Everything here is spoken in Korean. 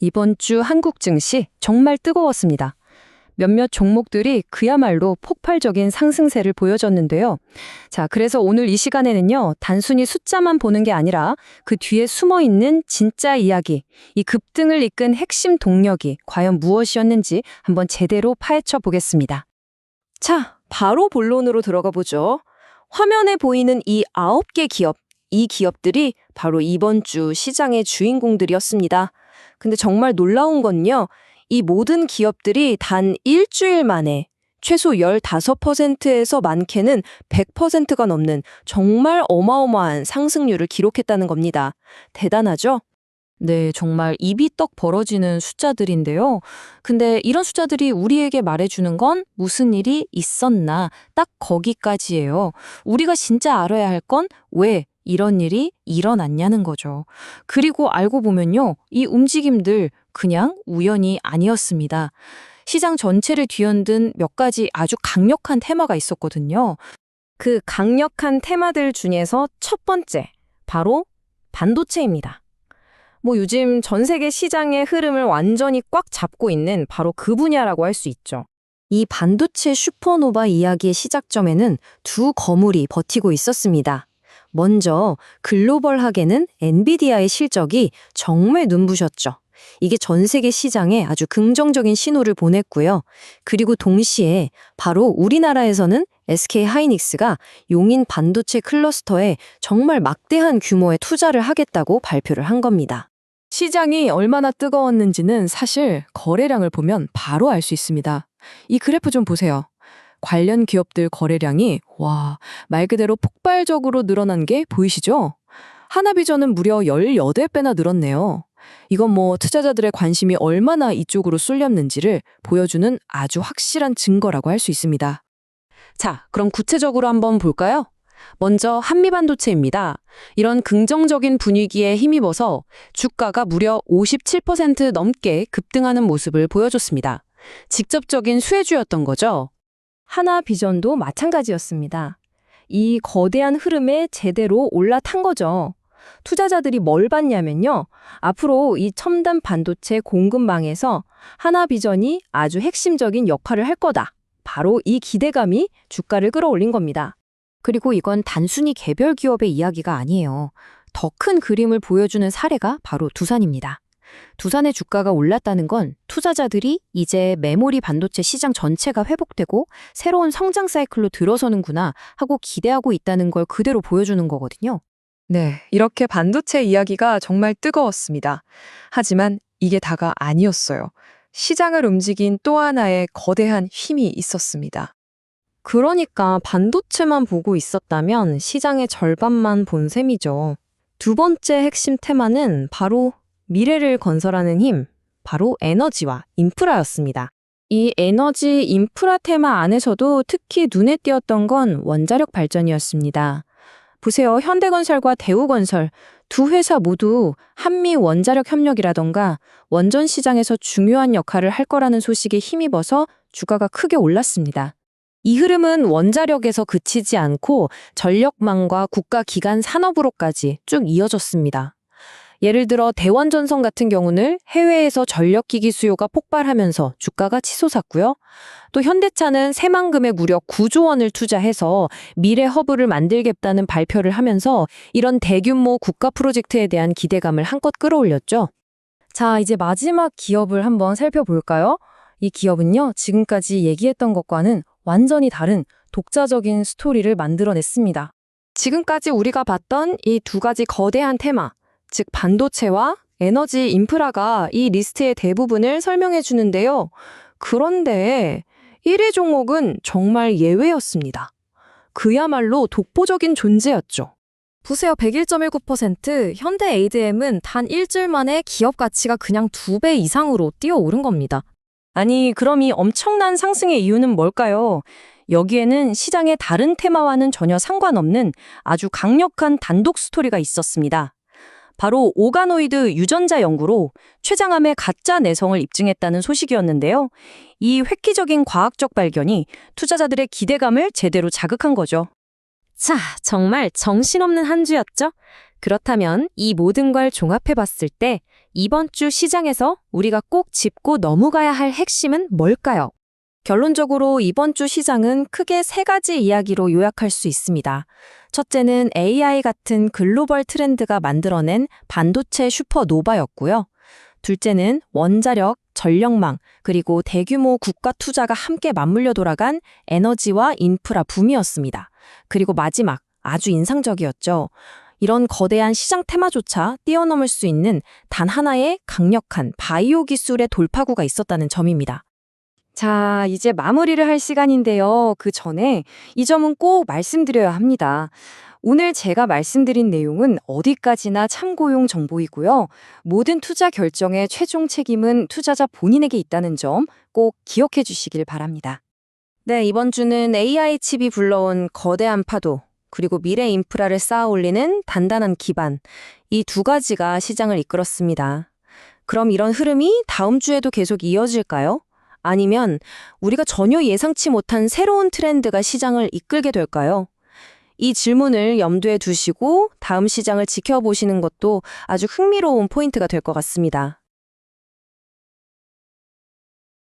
이번 주 한국 증시 정말 뜨거웠습니다. 몇몇 종목들이 그야말로 폭발적인 상승세를 보여줬는데요. 자, 그래서 오늘 이 시간에는요, 단순히 숫자만 보는 게 아니라 그 뒤에 숨어 있는 진짜 이야기, 이 급등을 이끈 핵심 동력이 과연 무엇이었는지 한번 제대로 파헤쳐 보겠습니다. 자, 바로 본론으로 들어가 보죠. 화면에 보이는 이 9개 기업, 이 기업들이 바로 이번 주 시장의 주인공들이었습니다. 근데 정말 놀라운 건요, 이 모든 기업들이 단 일주일 만에 최소 15%에서 많게는 100%가 넘는 정말 어마어마한 상승률을 기록했다는 겁니다. 대단하죠? 네, 정말 입이 떡 벌어지는 숫자들인데요. 근데 이런 숫자들이 우리에게 말해주는 건 무슨 일이 있었나, 딱 거기까지예요. 우리가 진짜 알아야 할 건 왜 이런 일이 일어났냐는 거죠. 그리고 알고 보면요, 이 움직임들 그냥 우연이 아니었습니다. 시장 전체를 뒤흔든 몇 가지 아주 강력한 테마가 있었거든요. 그 강력한 테마들 중에서 첫 번째, 바로 반도체입니다. 요즘 전 세계 시장의 흐름을 완전히 꽉 잡고 있는 바로 그 분야라고 할 수 있죠. 이 반도체 슈퍼노바 이야기의 시작점에는 두 거물이 버티고 있었습니다. 먼저 글로벌하게는 엔비디아의 실적이 정말 눈부셨죠. 이게 전 세계 시장에 아주 긍정적인 신호를 보냈고요. 그리고 동시에 바로 우리나라에서는 SK하이닉스가 용인 반도체 클러스터에 정말 막대한 규모의 투자를 하겠다고 발표를 한 겁니다. 시장이 얼마나 뜨거웠는지는 사실 거래량을 보면 바로 알 수 있습니다. 이 그래프 좀 보세요. 관련 기업들 거래량이 말 그대로 폭발적으로 늘어난 게 보이시죠? 하나비전은 무려 18배나 늘었네요. 이건 투자자들의 관심이 얼마나 이쪽으로 쏠렸는지를 보여주는 아주 확실한 증거라고 할 수 있습니다. 자, 그럼 구체적으로 한번 볼까요? 먼저 한미반도체입니다. 이런 긍정적인 분위기에 힘입어서 주가가 무려 57% 넘게 급등하는 모습을 보여줬습니다. 직접적인 수혜주였던 거죠. 하나비전도 마찬가지였습니다. 이 거대한 흐름에 제대로 올라탄 거죠. 투자자들이 뭘 봤냐면요, 앞으로 이 첨단 반도체 공급망에서 하나비전이 아주 핵심적인 역할을 할 거다. 바로 이 기대감이 주가를 끌어올린 겁니다. 그리고 이건 단순히 개별 기업의 이야기가 아니에요. 더 큰 그림을 보여주는 사례가 바로 두산입니다. 두산의 주가가 올랐다는 건 투자자들이 이제 메모리 반도체 시장 전체가 회복되고 새로운 성장 사이클로 들어서는구나 하고 기대하고 있다는 걸 그대로 보여주는 거거든요. 네, 이렇게 반도체 이야기가 정말 뜨거웠습니다. 하지만 이게 다가 아니었어요. 시장을 움직인 또 하나의 거대한 힘이 있었습니다. 그러니까 반도체만 보고 있었다면 시장의 절반만 본 셈이죠. 두 번째 핵심 테마는 바로 미래를 건설하는 힘, 바로 에너지와 인프라였습니다. 이 에너지 인프라 테마 안에서도 특히 눈에 띄었던 건 원자력 발전이었습니다. 보세요. 현대건설과 대우건설 두 회사 모두 한미 원자력 협력이라던가 원전 시장에서 중요한 역할을 할 거라는 소식에 힘입어서 주가가 크게 올랐습니다. 이 흐름은 원자력에서 그치지 않고 전력망과 국가기관 산업으로까지 쭉 이어졌습니다. 예를 들어 대원전선 같은 경우는 해외에서 전력기기 수요가 폭발하면서 주가가 치솟았고요. 또 현대차는 새만금에 무려 9조 원을 투자해서 미래 허브를 만들겠다는 발표를 하면서 이런 대규모 국가 프로젝트에 대한 기대감을 한껏 끌어올렸죠. 자, 이제 마지막 기업을 한번 살펴볼까요? 이 기업은요, 지금까지 얘기했던 것과는 완전히 다른 독자적인 스토리를 만들어냈습니다. 지금까지 우리가 봤던 이 두 가지 거대한 테마, 즉 반도체와 에너지 인프라가 이 리스트의 대부분을 설명해 주는데요. 그런데 1위 종목은 정말 예외였습니다. 그야말로 독보적인 존재였죠. 보세요. 101.19%, 현대 ADM은 단 일주일 만에 기업 가치가 그냥 2배 이상으로 뛰어오른 겁니다. 아니, 그럼 이 엄청난 상승의 이유는 뭘까요? 여기에는 시장의 다른 테마와는 전혀 상관없는 아주 강력한 단독 스토리가 있었습니다. 바로 오가노이드 유전자 연구로 췌장암의 가짜 내성을 입증했다는 소식이었는데요. 이 획기적인 과학적 발견이 투자자들의 기대감을 제대로 자극한 거죠. 자, 정말 정신없는 한 주였죠? 그렇다면 이 모든 걸 종합해봤을 때 이번 주 시장에서 우리가 꼭 짚고 넘어가야 할 핵심은 뭘까요? 결론적으로 이번 주 시장은 크게 세 가지 이야기로 요약할 수 있습니다. 첫째는 AI 같은 글로벌 트렌드가 만들어낸 반도체 슈퍼노바였고요. 둘째는 원자력, 전력망, 그리고 대규모 국가 투자가 함께 맞물려 돌아간 에너지와 인프라 붐이었습니다. 그리고 마지막, 아주 인상적이었죠. 이런 거대한 시장 테마조차 뛰어넘을 수 있는 단 하나의 강력한 바이오 기술의 돌파구가 있었다는 점입니다. 자, 이제 마무리를 할 시간인데요. 그 전에 이 점은 꼭 말씀드려야 합니다. 오늘 제가 말씀드린 내용은 어디까지나 참고용 정보이고요. 모든 투자 결정의 최종 책임은 투자자 본인에게 있다는 점 꼭 기억해 주시길 바랍니다. 네, 이번 주는 AI 칩이 불러온 거대한 파도, 그리고 미래 인프라를 쌓아 올리는 단단한 기반, 이 두 가지가 시장을 이끌었습니다. 그럼 이런 흐름이 다음 주에도 계속 이어질까요? 아니면 우리가 전혀 예상치 못한 새로운 트렌드가 시장을 이끌게 될까요? 이 질문을 염두에 두시고 다음 시장을 지켜보시는 것도 아주 흥미로운 포인트가 될 것 같습니다.